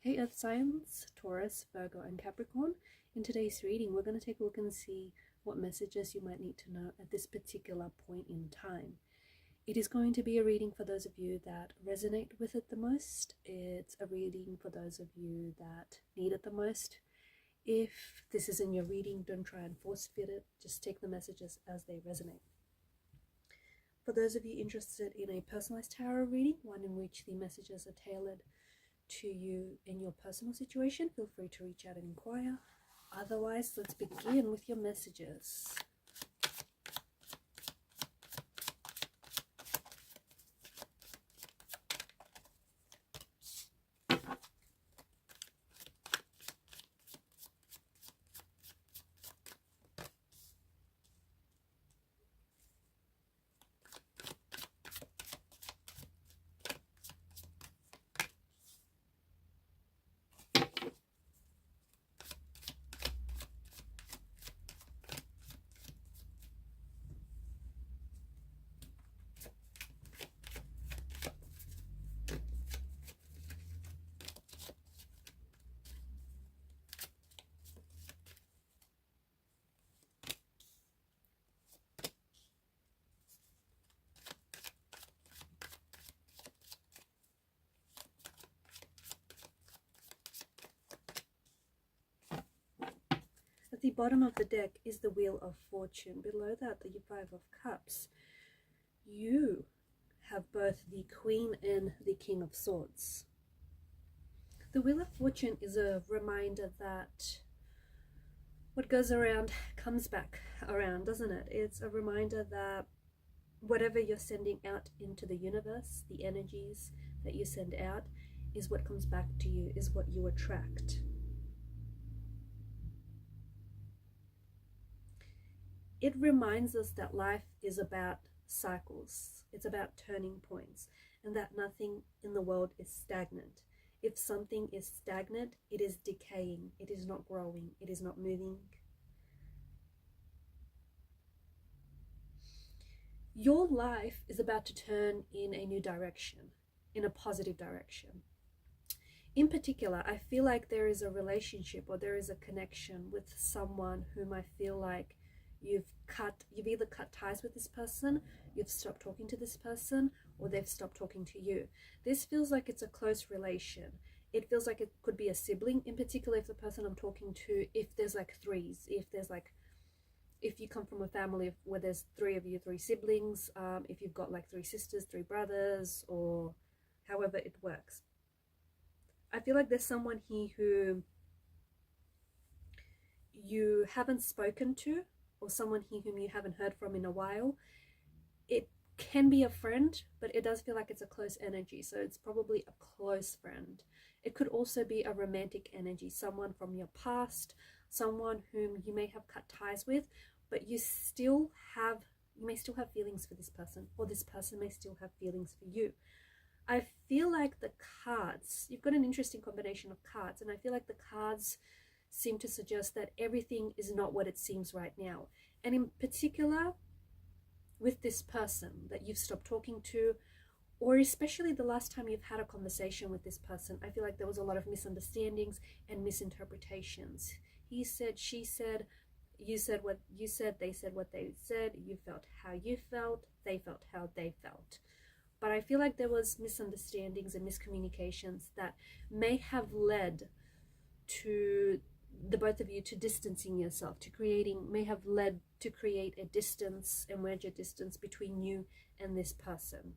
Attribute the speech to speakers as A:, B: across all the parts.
A: Hey Earth signs, Taurus, Virgo and Capricorn. In today's reading, we're going to take a look and see what messages you might need to know at this particular point in time. It is going to be a reading for those of you that resonate with it the most. It's a reading for those of you that need it the most. If this isn't your reading, don't try and force fit it. Just take the messages as they resonate. For those of you interested in a personalized tarot reading, one in which the messages are tailored to you in your personal situation, feel free to reach out and inquire. Otherwise, let's begin with your messages. At the bottom of the deck is the Wheel of Fortune. Below that, the Five of Cups. You have both the Queen and the King of Swords. The Wheel of Fortune is a reminder that what goes around comes back around, doesn't it? It's a reminder that whatever you're sending out into the universe, the energies that you send out, is what comes back to you, is what you attract. It reminds us that life is about cycles. It's about turning points, and that nothing in the world is stagnant. If something is stagnant, it is decaying. It is not growing. It is not moving. Your life is about to turn in a new direction, in a positive direction. In particular, I feel like there is a relationship or there is a connection with someone whom I feel like you've either cut ties with this person, you've stopped talking to this person, or they've stopped talking to you. This feels like it's a close relation. It feels like it could be a sibling, in particular if the person I'm talking to, if there's like threes, if you come from a family where there's three of you, three siblings, if you've got like three sisters, three brothers, or however it works. I feel like there's someone here who you haven't spoken to, or someone here whom you haven't heard from in a while. It can be a friend, but it does feel like it's a close energy, so it's probably a close friend. It could also be a romantic energy, someone from your past, someone whom you may have cut ties with, but you may still have feelings for this person, or this person may still have feelings for you. I feel like the cards, you've got an interesting combination of cards, and I feel like the cards seem to suggest that everything is not what it seems right now. And in particular, with this person that you've stopped talking to, or especially the last time you've had a conversation with this person, I feel like there was a lot of misunderstandings and misinterpretations. He said, she said, you said what you said, they said what they said, you felt how you felt, they felt how they felt. But I feel like there was misunderstandings and miscommunications that may have led to the both of you to distancing yourself, may have led to create a distance, and wedge a distance between you and this person.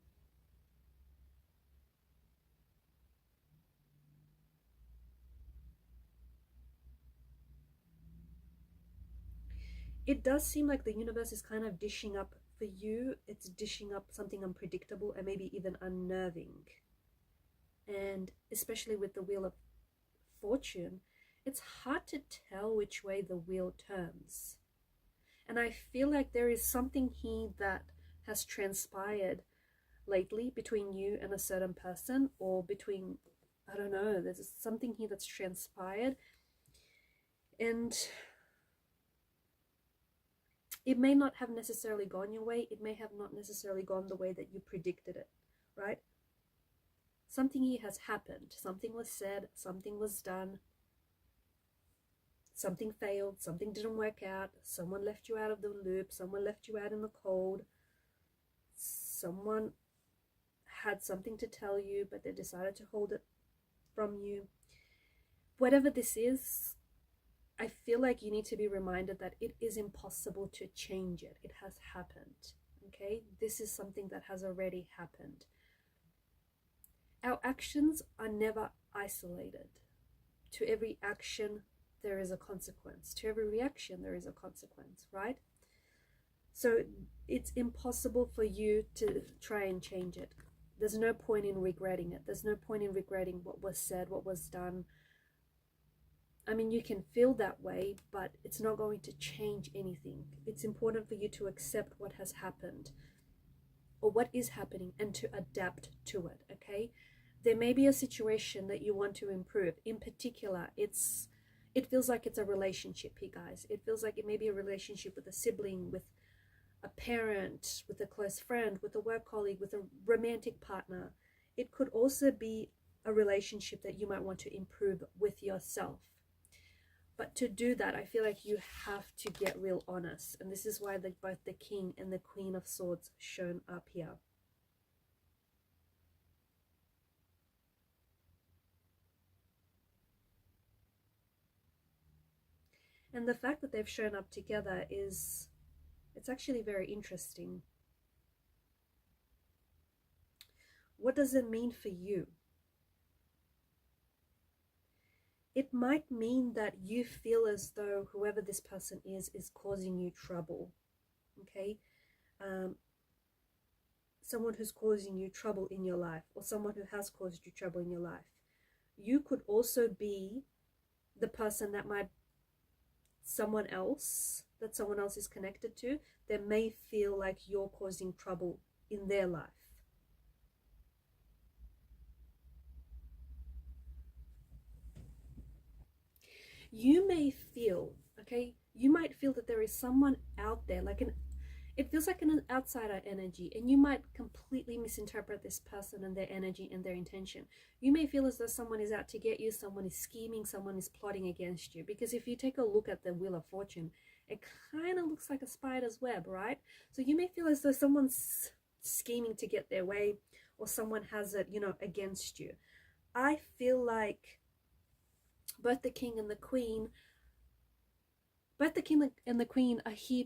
A: It does seem like the universe is kind of dishing up for you. It's dishing up something unpredictable and maybe even unnerving. And especially with the Wheel of Fortune, it's hard to tell which way the wheel turns. And I feel like there is something here that has transpired lately between you and a certain person, or between, I don't know, there's something here that's transpired. And it may not have necessarily gone your way. It may have not necessarily gone the way that you predicted it, right? something here has happened. Something was said, something was done, something failed, something didn't work out, someone left you out of the loop, someone left you out in the cold, someone had something to tell you, but they decided to hold it from you. Whatever this is, I feel like you need to be reminded that it is impossible to change it. It has happened, okay? This is something that has already happened. Our actions are never isolated. To every action, there is a consequence. To every reaction, there is a consequence, right? So it's impossible for you to try and change it. There's no point in regretting it. There's no point in regretting what was said, what was done. I mean, you can feel that way, but it's not going to change anything. It's important for you to accept what has happened or what is happening and to adapt to it, okay? There may be a situation that you want to improve. In particular, it feels like it's a relationship here, guys. It feels like it may be a relationship with a sibling, with a parent, with a close friend, with a work colleague, with a romantic partner. It could also be a relationship that you might want to improve with yourself. But to do that, I feel like you have to get real honest. And this is why both the King and the Queen of Swords shown up here. And the fact that they've shown up together it's actually very interesting. What does it mean for you? It might mean that you feel as though whoever this person is causing you trouble, okay? Someone who's causing you trouble in your life, or someone who has caused you trouble in your life. You could also be the person that someone else is connected to, they may feel like you're causing trouble in their life. You may feel, okay, you might feel that there is someone out there, it feels like an outsider energy, and you might completely misinterpret this person and their energy and their intention. You may feel as though someone is out to get you, someone is scheming, someone is plotting against you. Because if you take a look at the Wheel of Fortune, it kind of looks like a spider's web, right? So you may feel as though someone's scheming to get their way, or someone has it, against you. I feel like both the King and the Queen are here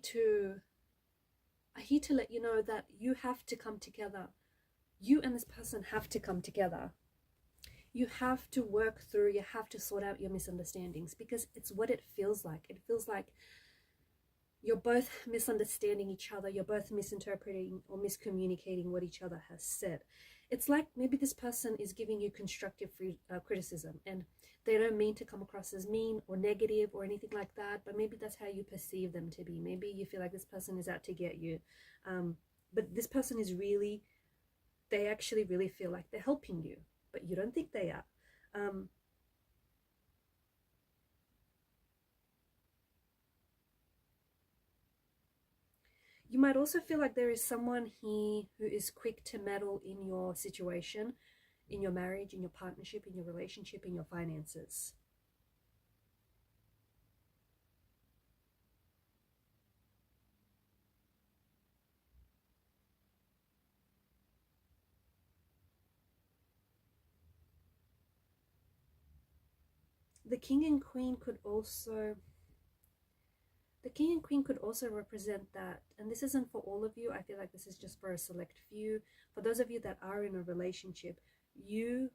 A: to let you know that you have to come together. You and this person have to come together. You have to work through, you have to sort out your misunderstandings, because it's what it feels like. It feels like you're both misunderstanding each other. You're both misinterpreting or miscommunicating what each other has said. It's like maybe this person is giving you constructive criticism, and they don't mean to come across as mean or negative or anything like that, but maybe that's how you perceive them to be. Maybe you feel like this person is out to get you. But this person is they actually really feel like they're helping you, but you don't think they are. You might also feel like there is someone here who is quick to meddle in your situation, in your marriage, in your partnership, in your relationship, in your finances. The King and Queen could also represent that, and this isn't for all of you. I feel like this is just for a select few. For those of you that are in a relationship, you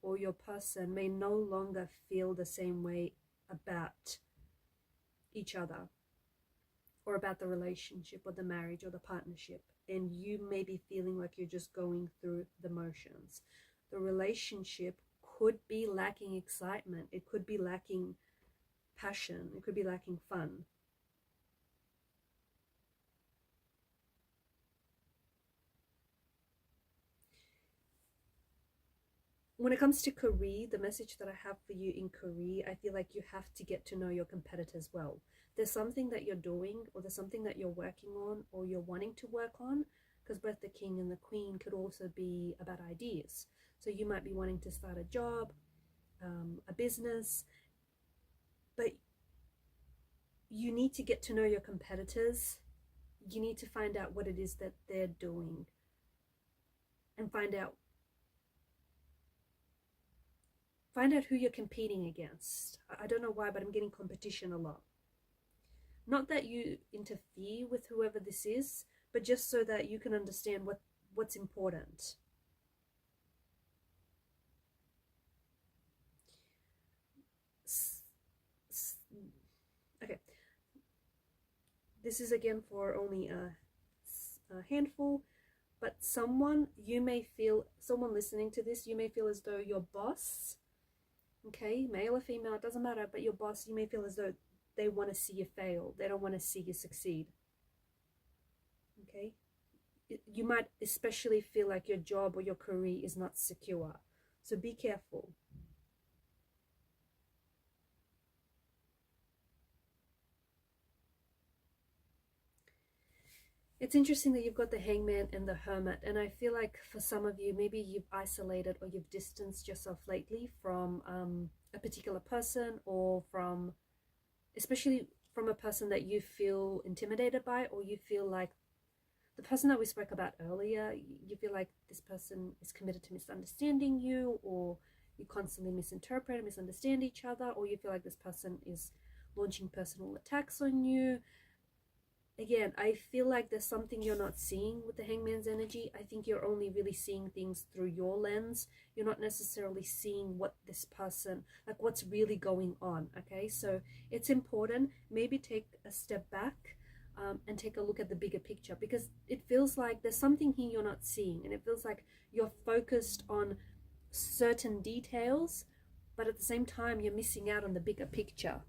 A: or your person may no longer feel the same way about each other, or about the relationship or the marriage or the partnership, and you may be feeling like you're just going through the motions. The relationship could be lacking excitement, it could be lacking passion, it could be lacking fun. When it comes to career, the message that I have for you in career, I feel like you have to get to know your competitors well. There's something that you're doing, or there's something that you're working on, or you're wanting to work on, because both the King and the Queen could also be about ideas. So you might be wanting to start a job, a business, but you need to get to know your competitors. You need to find out what it is that they're doing and find out who you're competing against. I don't know why, but I'm getting competition a lot. Not that you interfere with whoever this is, but just so that you can understand what's important. Okay. This is again for only a handful, but someone listening to this, you may feel as though your boss, okay, male or female, it doesn't matter, but your boss, you may feel as though they want to see you fail. They don't want to see you succeed. Okay? You might especially feel like your job or your career is not secure. So be careful. It's interesting that you've got the Hangman and the Hermit, and I feel like for some of you, maybe you've isolated or you've distanced yourself lately from a particular person, or especially from a person that you feel intimidated by, or you feel like the person that we spoke about earlier, you feel like this person is committed to misunderstanding you, or you constantly misinterpret and misunderstand each other, or you feel like this person is launching personal attacks on you. Again, I feel like there's something you're not seeing with the Hangman's energy. I think you're only really seeing things through your lens. You're not necessarily seeing what this person, like what's really going on, okay? So it's important, maybe take a step back and take a look at the bigger picture, because it feels like there's something here you're not seeing, and it feels like you're focused on certain details, but at the same time, you're missing out on the bigger picture.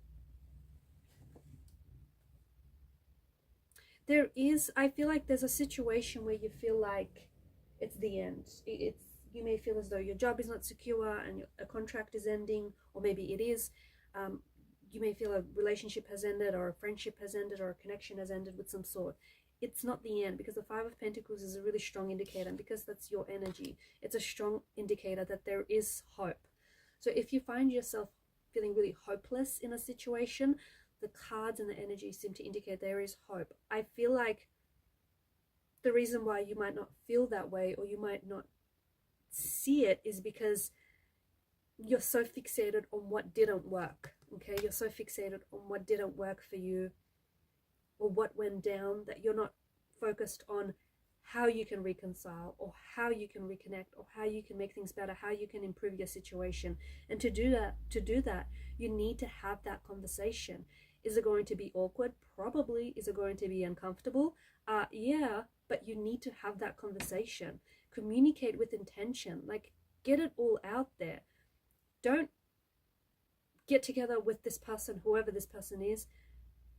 A: I feel like there's a situation where you feel like it's the end. You may feel as though your job is not secure and a contract is ending, or maybe it is. You may feel a relationship has ended, or a friendship has ended, or a connection has ended with some sort. It's not the end, because the Five of Pentacles is a really strong indicator, and because that's your energy, it's a strong indicator that there is hope. So if you find yourself feeling really hopeless in a situation, the cards and the energy seem to indicate there is hope. I feel like the reason why you might not feel that way, or you might not see it, is because you're so fixated on what didn't work. Okay, you're so fixated on what didn't work for you, or what went down, that you're not focused on how you can reconcile, or how you can reconnect, or how you can make things better, how you can improve your situation. And to do that, you need to have that conversation. Is it going to be awkward? Probably. Is it going to be uncomfortable? Yeah, but you need to have that conversation. Communicate with intention. Like, get it all out there. Don't get together with this person, whoever this person is,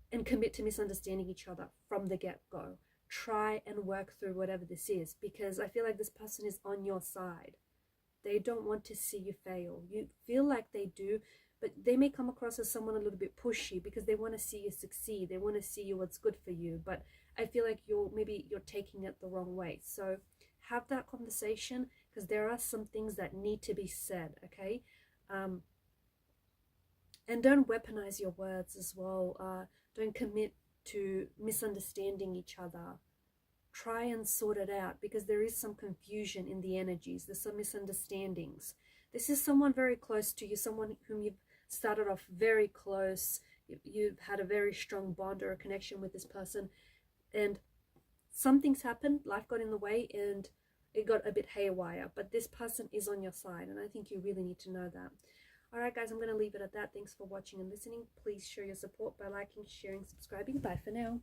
A: and commit to misunderstanding each other from the get-go. Try and work through whatever this is, because I feel like this person is on your side. They don't want to see you fail. You feel like they do, but they may come across as someone a little bit pushy, because they want to see you succeed. They want to see you what's good for you. But I feel like you're taking it the wrong way. So have that conversation, because there are some things that need to be said, okay? And don't weaponize your words as well. Don't commit to misunderstanding each other. Try and sort it out, because there is some confusion in the energies. There's some misunderstandings. This is someone very close to you, someone whom you've started off very close. You've had a very strong bond or a connection with this person, and something's happened, life got in the way, and it got a bit haywire. But this person is on your side, and I think you really need to know that. Alright guys, I'm going to leave it at that. Thanks for watching and listening. Please show your support by liking, sharing, subscribing. Bye for now.